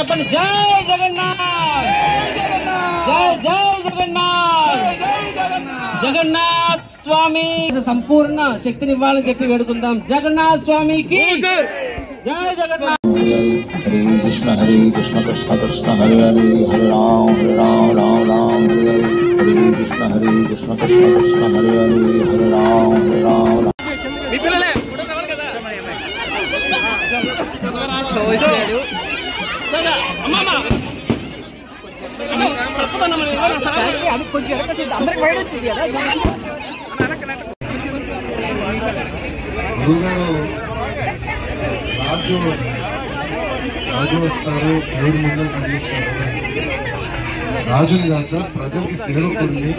చెప్పండి. జై జగన్నాథ్, జై జై జగన్నాథ్, జగన్నాథ్ స్వామి సంపూర్ణ శక్తిని ఇవ్వాలని చెప్పి వేడుకుందాం. జగన్నాథ్ స్వామికి జై జగన్నాథ్. हरे कृष्ण कृष्ण कृष्ण हरे हरे हरे राम राम राम हरे कृष्ण कृष्ण कृष्ण हरे हरे हरे राम राम రాజు వస్తారు, దేవుడి ముందు కనిపిస్తారు. రాజుని కాదు సార్, ప్రజలకి సేవకుడిని.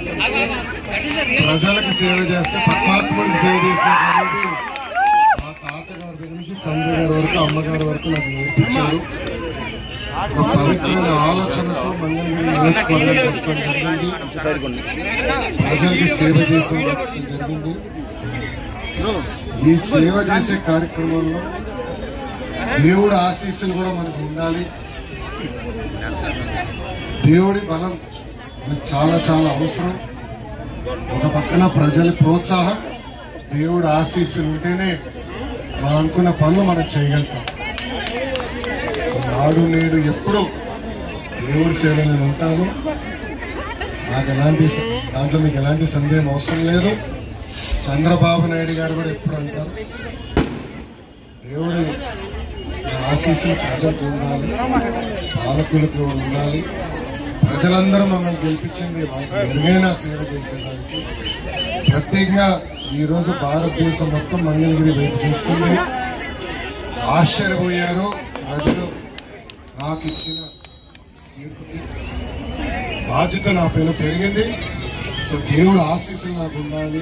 ప్రజలకు సేవ చేస్తే పరమాత్ముడికి సేవ చేసినట్టు మా తాతగారి దగ్గర నుంచి తండ్రి గారి వరకు అమ్మగారి వరకు నాకు నేర్పించారు. ఒక పవిత్రమైన ఆలోచనతో మంగళగిరి నేర్చుకోవాలని కష్టం జరిగింది. ప్రజలకి సేవ చేసిన జరిగింది. ఈ సేవ చేసే కార్యక్రమంలో దేవుడి ఆశీస్సులు కూడా మనకు ఉండాలి. దేవుడి బలం మనకు చాలా చాలా అవసరం. ఒక పక్కన ప్రజల ప్రోత్సాహం, దేవుడి ఆశీస్సులు ఉంటేనే మనం అనుకున్న పనులు మనం చేయగలుగుతాం. నాడు నేడు ఎప్పుడు దేవుడి సేవలో నేను ఉంటాను. నాకు దాంట్లో మీకు ఎలాంటి సందేహం అవసరం లేదు. చంద్రబాబు నాయుడు గారు కూడా ఎప్పుడు అంటారు, దేవుడి ఆశీస్సులు ప్రజలకు ఉండాలి, పాలకులకు ఉండాలి. ప్రజలందరూ మమ్మల్ని గెలిపించింది వాళ్ళకి మెరుగైన సేవ చేసేదానికి. ప్రత్యేకంగా ఈరోజు భారతదేశం మొత్తం మంగళగిరి వైపు చూస్తుంది. ఆశ్చర్యపోయారు ప్రజలు. నాకు ఇచ్చిన బాధ్యత నా పైన పెరిగింది. సో దేవుడు ఆశీస్సులు నాకు ఉండాలి.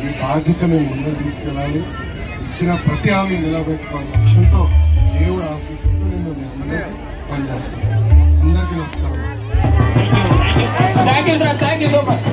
ఈ బాధ్యత నేను ముందుకు తీసుకెళ్ళాలి. ఇచ్చిన ప్రతి హామీ నిలబెట్టుకోవాలి లక్ష్యంతో దేవుడు ఆశీస్సులతో నేను అందరికీ పనిచేస్తాను. అందరికీ నమస్కారం. Thank you sir, thank you so much.